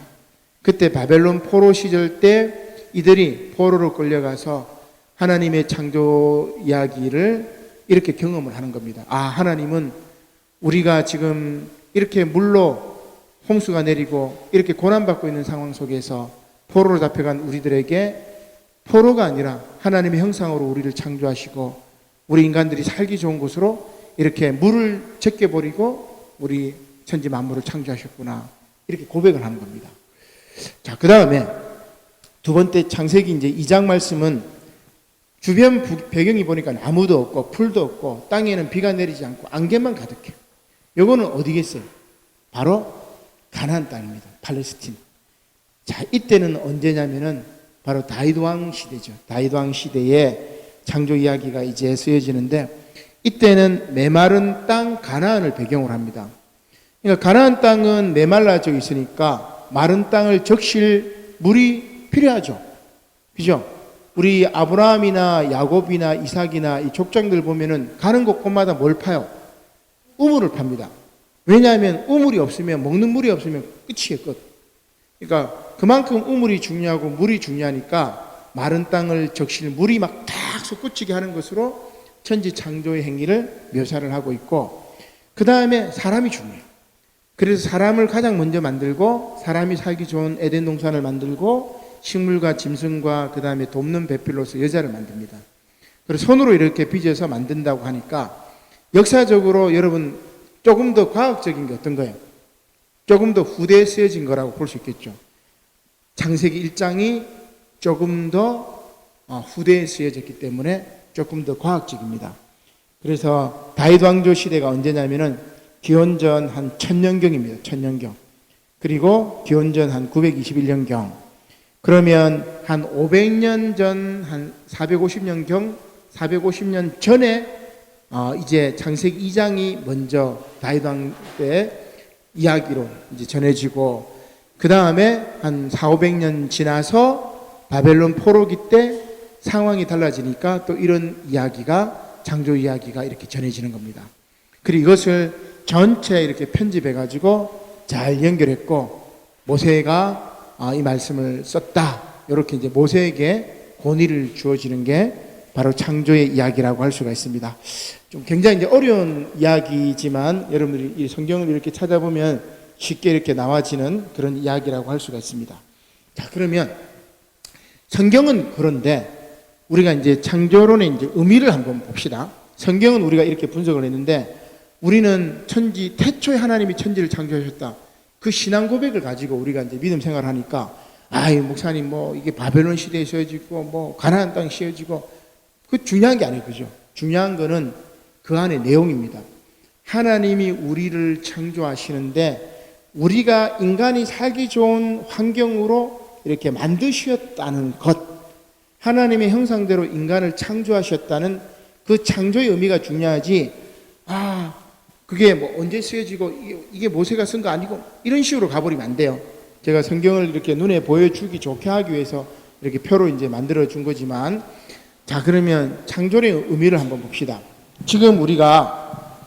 그때 바벨론 포로 시절 때 이들이 포로로 끌려가서 하나님의 창조 이야기를 이렇게 경험을 하는 겁니다. 하나님은 우리가 지금 이렇게 물로 홍수가 내리고 이렇게 고난받고 있는 상황 속에서 포로로 잡혀간 우리들에게 포로가 아니라 하나님의 형상으로 우리를 창조하시고 우리 인간들이 살기 좋은 곳으로 이렇게 물을 제껴버리고 우리 천지 만물을 창조하셨구나, 이렇게 고백을 하는 겁니다. 자, 그 다음에 두 번째 창세기 이제 2장 말씀은 주변 배경이 보니까 나무도 없고 풀도 없고 땅에는 비가 내리지 않고 안개만 가득해요. 요거는 어디겠어요? 바로 가나안 땅입니다. 팔레스틴. 자, 이때는 언제냐면은 바로 다윗 왕 시대죠. 다윗 왕 시대에 창조 이야기가 이제 쓰여지는데 이때는 메마른 땅 가나안을 배경으로 합니다. 그러니까 가나안 땅은 메말라져 있으니까 마른 땅을 적실 물이 필요하죠. 그죠? 우리 아브라함이나 야곱이나 이삭이나 이 족장들 보면은 가는 곳곳마다 뭘 파요? 우물을 팝니다. 왜냐하면 우물이 없으면, 먹는 물이 없으면 끝이에요, 끝. 그러니까 그만큼 우물이 중요하고 물이 중요하니까 마른 땅을 적실 물이 막 탁 솟구치게 하는 것으로 천지 창조의 행위를 묘사를 하고 있고, 그 다음에 사람이 중요해요. 그래서 사람을 가장 먼저 만들고 사람이 살기 좋은 에덴 동산을 만들고 식물과 짐승과 그 다음에 돕는 배필로서 여자를 만듭니다. 그래서 손으로 이렇게 빚어서 만든다고 하니까 역사적으로 여러분 조금 더 과학적인 게 어떤 거예요? 조금 더 후대에 쓰여진 거라고 볼 수 있겠죠. 창세기 1장이 조금 더 후대에 쓰여졌기 때문에 조금 더 과학적입니다. 그래서 다윗 왕조 시대가 언제냐면은 기원전 한 1000년경입니다. 1000년경. 그리고 기원전 한 921년경. 그러면 한 500년 전, 한 450년경, 450년 전에 이제 창세기 2장이 먼저 다윗 왕 때 이야기로 이제 전해지고, 그 다음에 한 400~500년 지나서 바벨론 포로기 때 상황이 달라지니까 또 이런 이야기가, 창조 이야기가 이렇게 전해지는 겁니다. 그리고 이것을 전체 이렇게 편집해 가지고 잘 연결했고, 모세가 이 말씀을 썼다. 이렇게 이제 모세에게 권위를 주어지는 게 바로 창조의 이야기라고 할 수가 있습니다. 좀 굉장히 이제 어려운 이야기지만 여러분들이 이 성경을 이렇게 찾아보면 쉽게 이렇게 나와지는 그런 이야기라고 할 수가 있습니다. 자, 그러면 성경은 그런데 우리가 이제 창조론의 이제 의미를 한번 봅시다. 성경은 우리가 이렇게 분석을 했는데, 우리는 태초에 하나님이 천지를 창조하셨다. 그 신앙 고백을 가지고 우리가 이제 믿음 생활을 하니까, 목사님 이게 바벨론 시대에 씌워지고 가나안 땅에 씌워지고, 그 중요한 게 아니에요. 그죠? 중요한 거는 그 안의 내용입니다. 하나님이 우리를 창조하시는데 우리가 인간이 살기 좋은 환경으로 이렇게 만드셨다는 것, 하나님의 형상대로 인간을 창조하셨다는 그 창조의 의미가 중요하지, 그게 언제 쓰여지고 이게 모세가 쓴 거 아니고 이런 식으로 가버리면 안 돼요. 제가 성경을 이렇게 눈에 보여주기 좋게 하기 위해서 이렇게 표로 이제 만들어 준 거지만, 자, 그러면 창조의 의미를 한번 봅시다. 지금 우리가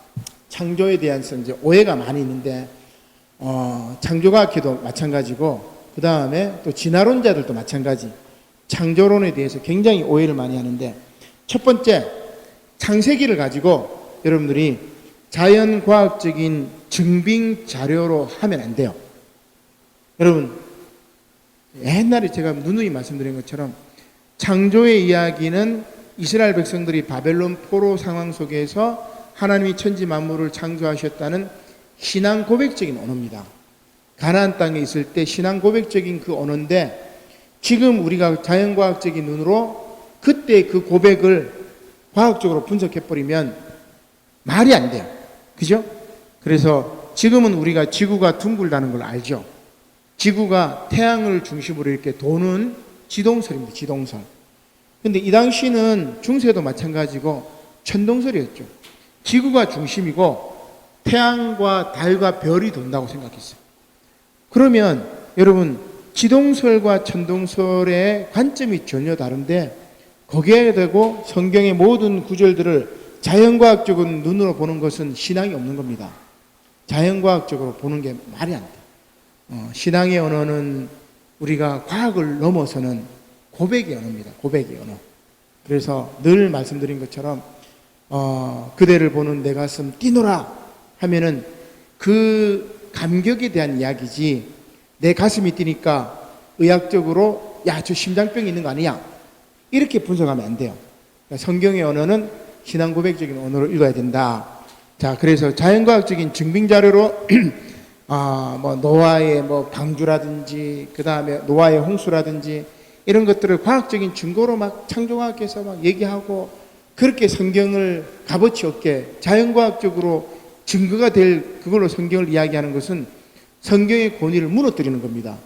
창조에 대한 이제 오해가 많이 있는데, 창조과학회도 마찬가지고, 그 다음에 또 진화론자들도 마찬가지. 창조론에 대해서 굉장히 오해를 많이 하는데, 첫 번째, 창세기를 가지고 여러분들이 자연과학적인 증빙 자료로 하면 안 돼요. 여러분, 옛날에 제가 누누이 말씀드린 것처럼 창조의 이야기는 이스라엘 백성들이 바벨론 포로 상황 속에서 하나님이 천지 만물을 창조하셨다는 신앙 고백적인 언어입니다. 가나안 땅에 있을 때 신앙 고백적인 그 언어인데, 지금 우리가 자연과학적인 눈으로 그때 그 고백을 과학적으로 분석해버리면 말이 안 돼요. 그죠? 그래서 지금은 우리가 지구가 둥글다는 걸 알죠. 지구가 태양을 중심으로 이렇게 도는 지동설입니다. 지동설. 근데 이 당시는 중세도 마찬가지고 천동설이었죠. 지구가 중심이고 태양과 달과 별이 돈다고 생각했어요. 그러면 여러분, 지동설과 천동설의 관점이 전혀 다른데, 거기에 대고 성경의 모든 구절들을 자연과학적인 눈으로 보는 것은 신앙이 없는 겁니다. 자연과학적으로 보는 게 말이 안 돼. 신앙의 언어는 우리가 과학을 넘어서는 고백의 언어입니다. 고백의 언어. 그래서 늘 말씀드린 것처럼 그대를 보는 내 가슴 뛰노라 하면은 그 감격에 대한 이야기지, 내 가슴이 뛰니까 의학적으로 저 심장병이 있는 거 아니야, 이렇게 분석하면 안 돼요. 그러니까 성경의 언어는 신앙 고백적인 언어로 읽어야 된다. 자, 그래서 자연과학적인 증빙 자료로 노아의 방주라든지, 그 다음에 노아의 홍수라든지 이런 것들을 과학적인 증거로 막 창조과학에서 막 얘기하고, 그렇게 성경을 값어치 없게 자연과학적으로 증거가 될 그걸로 성경을 이야기하는 것은 성경의 권위를 무너뜨리는 겁니다.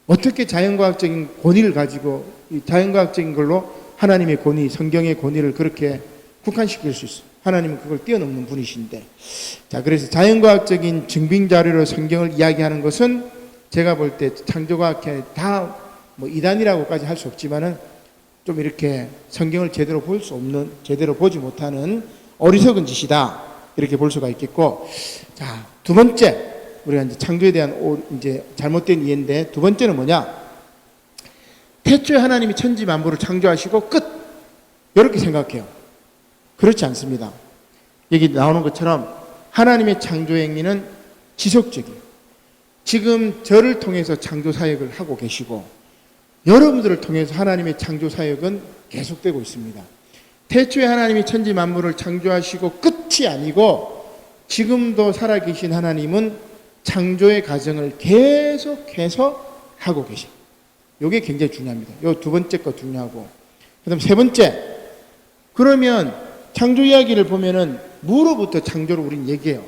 어떻게 자연과학적인 권위를 가지고 이 자연과학적인 걸로 하나님의 권위, 성경의 권위를 그렇게 국한시킬 수 있어요. 하나님은 그걸 뛰어넘는 분이신데. 자, 그래서 자연과학적인 증빙 자료로 성경을 이야기하는 것은 제가 볼 때 창조과학회 다 이단이라고까지 할 수 없지만은 좀 이렇게 성경을 제대로 볼 수 없는, 제대로 보지 못하는 어리석은 짓이다, 이렇게 볼 수가 있겠고. 자, 두 번째, 우리가 이제 창조에 대한 이제 잘못된 이해인데, 두 번째는 뭐냐? 태초에 하나님이 천지 만물을 창조하시고 끝, 이렇게 생각해요. 그렇지 않습니다. 여기 나오는 것처럼 하나님의 창조 행위는 지속적이에요. 지금 저를 통해서 창조 사역을 하고 계시고, 여러분들을 통해서 하나님의 창조 사역은 계속되고 있습니다. 태초에 하나님이 천지 만물을 창조하시고 끝이 아니고, 지금도 살아계신 하나님은 창조의 과정을 계속해서 하고 계십니다. 이게 굉장히 중요합니다. 이 두 번째 거 중요하고, 그 다음 세 번째, 그러면 창조 이야기를 보면은 무로부터 창조를 우린 얘기해요.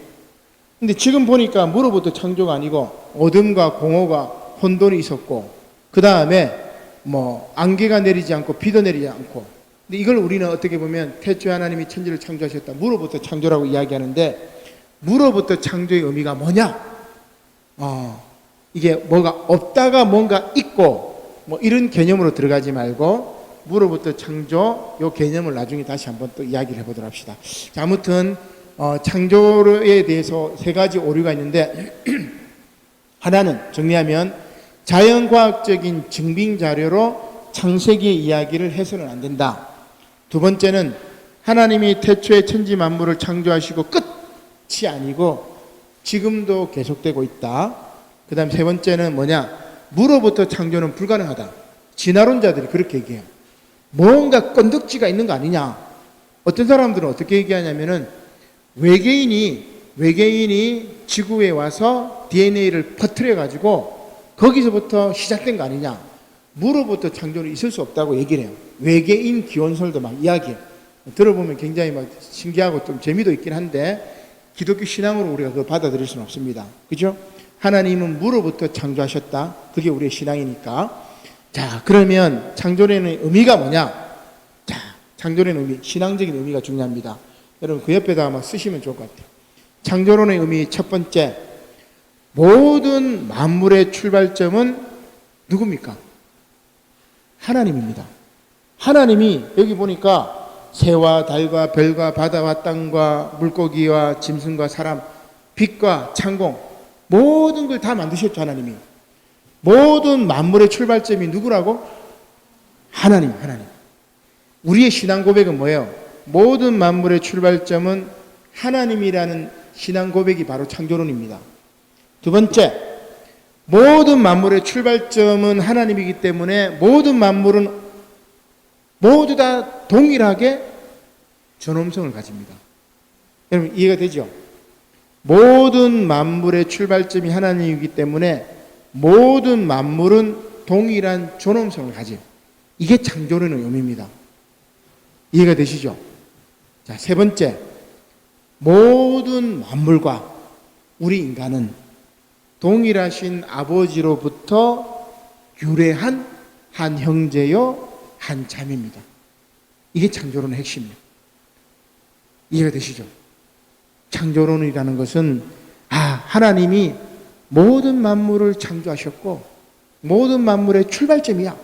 근데 지금 보니까 무로부터 창조가 아니고 어둠과 공허가 혼돈이 있었고, 그 다음에 뭐 안개가 내리지 않고 비도 내리지 않고. 근데 이걸 우리는 어떻게 보면 태초에 하나님이 천지를 창조하셨다, 무로부터 창조라고 이야기하는데, 무로부터 창조의 의미가 뭐냐? 이게 뭐가 없다가 뭔가 있고 뭐 이런 개념으로 들어가지 말고, 무로부터 창조 요 개념을 나중에 다시 한번 또 이야기를 해보도록 합시다. 자, 아무튼 창조에 대해서 세 가지 오류가 있는데 하나는 정리하면 자연과학적인 증빙 자료로 창세기의 이야기를 해서는 안 된다. 두 번째는 하나님이 태초에 천지 만물을 창조하시고 끝이 아니고 지금도 계속되고 있다. 그 다음 세 번째는 뭐냐? 무로부터 창조는 불가능하다. 진화론자들이 그렇게 얘기해요. 뭔가 건덕지가 있는 거 아니냐. 어떤 사람들은 어떻게 얘기하냐면은 외계인이 지구에 와서 DNA를 퍼뜨려 가지고 거기서부터 시작된 거 아니냐. 무로부터 창조는 있을 수 없다고 얘기를 해요. 외계인 기원설도 막 이야기해요. 들어보면 굉장히 막 신기하고 좀 재미도 있긴 한데 기독교 신앙으로 우리가 그걸 받아들일 수는 없습니다. 그죠? 하나님은 무로부터 창조하셨다. 그게 우리의 신앙이니까. 자, 그러면 창조론의 의미가 뭐냐? 자, 창조론의 의미, 신앙적인 의미가 중요합니다. 여러분 그 옆에다 아마 쓰시면 좋을 것 같아요. 창조론의 의미 첫 번째, 모든 만물의 출발점은 누굽니까? 하나님입니다. 하나님이 여기 보니까 새와 달과 별과 바다와 땅과 물고기와 짐승과 사람, 빛과 창공, 모든 걸 다 만드셨죠. 하나님이. 모든 만물의 출발점이 누구라고? 하나님. 우리의 신앙 고백은 뭐예요? 모든 만물의 출발점은 하나님이라는 신앙 고백이 바로 창조론입니다. 두 번째, 모든 만물의 출발점은 하나님이기 때문에 모든 만물은 모두 다 동일하게 존엄성을 가집니다. 여러분 이해가 되죠? 모든 만물의 출발점이 하나님이기 때문에 모든 만물은 동일한 존엄성을 가져요. 이게 창조론의 의미입니다. 이해가 되시죠? 자, 세 번째, 모든 만물과 우리 인간은 동일하신 아버지로부터 유래한 한 형제요 한 자매입니다. 이게 창조론의 핵심이에요. 이해가 되시죠? 창조론이라는 것은 하나님이 모든 만물을 창조하셨고 모든 만물의 출발점이야.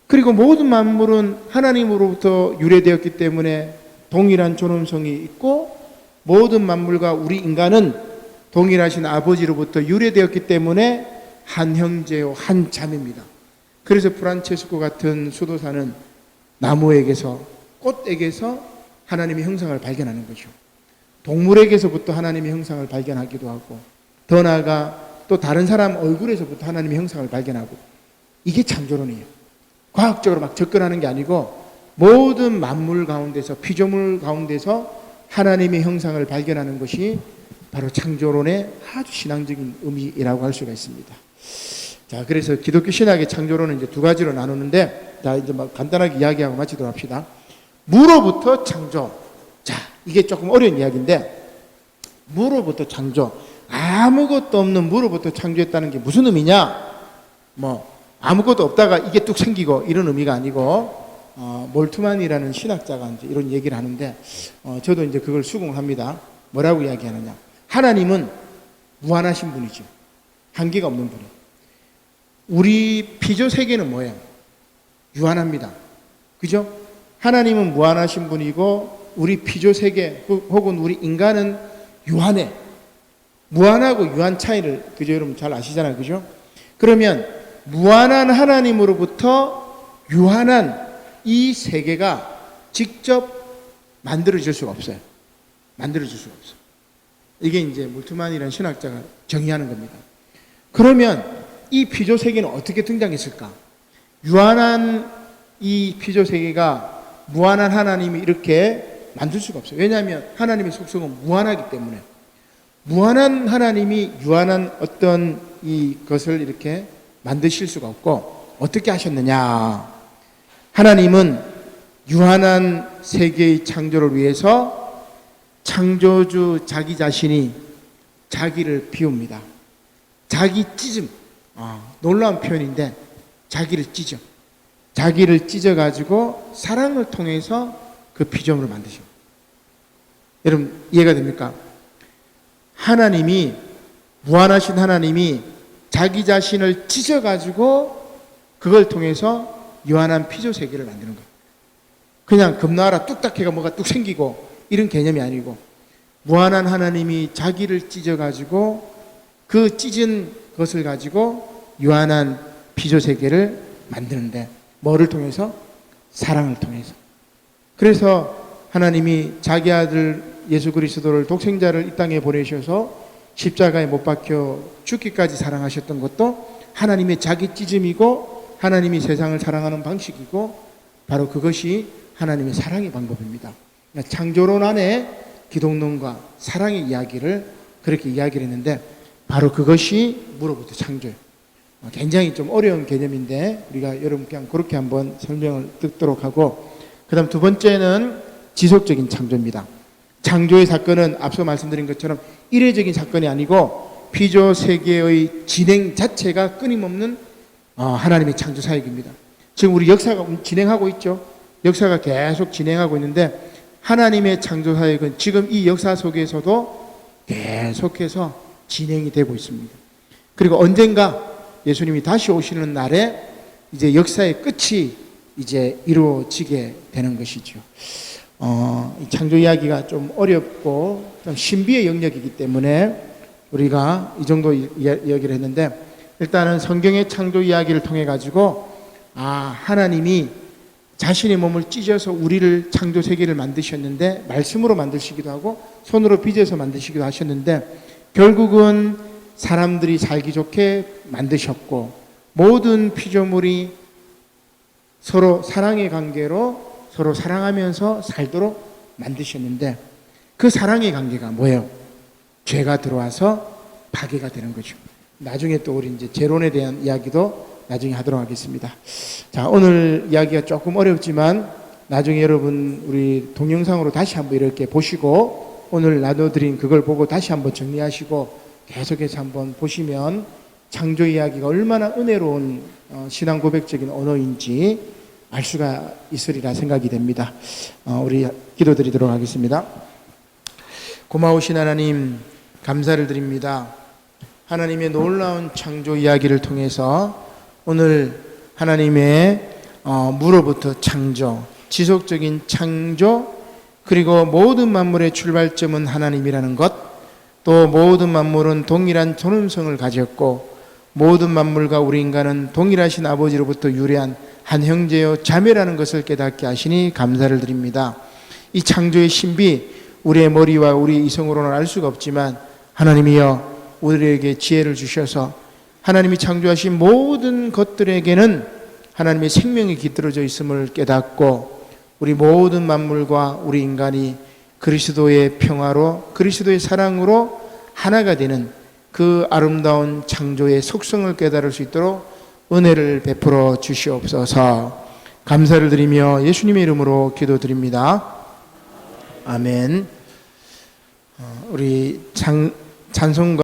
그리고 모든 만물은 하나님으로부터 유래되었기 때문에 동일한 존엄성이 있고 모든 만물과 우리 인간은 동일하신 아버지로부터 유래되었기 때문에 한 형제요 한 자매입니다. 그래서 프란체스코 같은 수도사는 나무에게서 꽃에게서 하나님의 형상을 발견하는 거죠. 동물에게서부터 하나님의 형상을 발견하기도 하고 더 나아가 또 다른 사람 얼굴에서부터 하나님의 형상을 발견하고 이게 창조론이에요. 과학적으로 막 접근하는 게 아니고 모든 만물 가운데서 피조물 가운데서 하나님의 형상을 발견하는 것이 바로 창조론의 아주 신앙적인 의미라고 할 수가 있습니다. 자, 그래서 기독교 신학의 창조론은 이제 두 가지로 나누는데, 자, 이제 막 간단하게 이야기하고 마치도록 합시다. 무로부터 창조. 자, 이게 조금 어려운 이야기인데, 무로부터 창조. 아무것도 없는 무로부터 창조했다는 게 무슨 의미냐? 아무것도 없다가 이게 뚝 생기고 이런 의미가 아니고, 몰트만이라는 신학자가 이제 이런 얘기를 하는데, 저도 이제 그걸 수긍합니다. 뭐라고 이야기하느냐? 하나님은 무한하신 분이죠. 한계가 없는 분이에요. 우리 피조 세계는 뭐예요? 유한합니다. 그죠? 하나님은 무한하신 분이고 우리 피조 세계 혹은 우리 인간은 유한해. 무한하고 유한 차이를 그죠? 여러분 잘 아시잖아요. 그죠? 그러면 무한한 하나님으로부터 유한한 이 세계가 직접 만들어질 수가 없어요. 만들어질 수가 없어요. 이게 이제 몰트만이라는 신학자가 정의하는 겁니다. 그러면 이 피조 세계는 어떻게 등장했을까? 유한한 이 피조 세계가 무한한 하나님이 이렇게 만들 수가 없어요. 왜냐하면 하나님의 속성은 무한하기 때문에. 무한한 하나님이 유한한 어떤 이것을 이렇게 만드실 수가 없고 어떻게 하셨느냐? 하나님은 유한한 세계의 창조를 위해서 창조주 자기 자신이 자기를 비웁니다. 자기 찢음. 놀라운 표현인데 자기를 찢어. 자기를 찢어가지고 사랑을 통해서 그 피조물을 만드십니다. 여러분 이해가 됩니까? 하나님이, 무한하신 하나님이 자기 자신을 찢어가지고 그걸 통해서 유한한 피조 세계를 만드는 거예요. 그냥 금나라 뚝딱해가 뭐가 뚝 생기고 이런 개념이 아니고, 무한한 하나님이 자기를 찢어가지고 그 찢은 것을 가지고 유한한 피조 세계를 만드는데, 뭐를 통해서? 사랑을 통해서. 그래서 하나님이 자기 아들 예수 그리스도를 독생자를 이 땅에 보내셔서 십자가에 못 박혀 죽기까지 사랑하셨던 것도 하나님의 자기 찢음이고 하나님이 세상을 사랑하는 방식이고, 바로 그것이 하나님의 사랑의 방법입니다. 그러니까 창조론 안에 기독론과 사랑의 이야기를 그렇게 이야기를 했는데, 바로 그것이 무로부터 창조예요. 굉장히 좀 어려운 개념인데 우리가 여러분 그냥 그렇게 한번 설명을 듣도록 하고, 그 다음 두 번째는 지속적인 창조입니다. 창조의 사건은 앞서 말씀드린 것처럼 이례적인 사건이 아니고 피조 세계의 진행 자체가 끊임없는 하나님의 창조 사역입니다. 지금 우리 역사가 진행하고 있죠. 역사가 계속 진행하고 있는데, 하나님의 창조 사역은 지금 이 역사 속에서도 계속해서 진행이 되고 있습니다. 그리고 언젠가 예수님이 다시 오시는 날에 이제 역사의 끝이 이제 이루어지게 되는 것이죠. 이 창조 이야기가 좀 어렵고 좀 신비의 영역이기 때문에 우리가 이 정도 이야기를 했는데, 일단은 성경의 창조 이야기를 통해 가지고 하나님이 자신의 몸을 찢어서 우리를 창조 세계를 만드셨는데, 말씀으로 만드시기도 하고 손으로 빚어서 만드시기도 하셨는데, 결국은 사람들이 살기 좋게 만드셨고 모든 피조물이 서로 사랑의 관계로 서로 사랑하면서 살도록 만드셨는데, 그 사랑의 관계가 뭐예요? 죄가 들어와서 파괴가 되는 거죠. 나중에 또 우리 이제 재론에 대한 이야기도 나중에 하도록 하겠습니다. 자, 오늘 이야기가 조금 어렵지만 나중에 여러분 우리 동영상으로 다시 한번 이렇게 보시고, 오늘 나눠드린 그걸 보고 다시 한번 정리하시고 계속해서 한번 보시면 창조 이야기가 얼마나 은혜로운 신앙 고백적인 언어인지 알 수가 있으리라 생각이 됩니다. 우리 기도드리도록 하겠습니다. 고마우신 하나님, 감사를 드립니다. 하나님의 놀라운 창조 이야기를 통해서 오늘 하나님의 무로부터 창조, 지속적인 창조, 그리고 모든 만물의 출발점은 하나님이라는 것, 또 모든 만물은 동일한 존엄성을 가졌고 모든 만물과 우리 인간은 동일하신 아버지로부터 유래한 한 형제요 자매라는 것을 깨닫게 하시니 감사를 드립니다. 이 창조의 신비, 우리의 머리와 우리 이성으로는 알 수가 없지만 하나님이여 우리에게 지혜를 주셔서 하나님이 창조하신 모든 것들에게는 하나님의 생명이 깃들어져 있음을 깨닫고, 우리 모든 만물과 우리 인간이 그리스도의 평화로, 그리스도의 사랑으로 하나가 되는 그 아름다운 창조의 속성을 깨달을 수 있도록 은혜를 베풀어 주시옵소서. 감사를 드리며 예수님의 이름으로 기도드립니다. 아멘. 우리 찬송가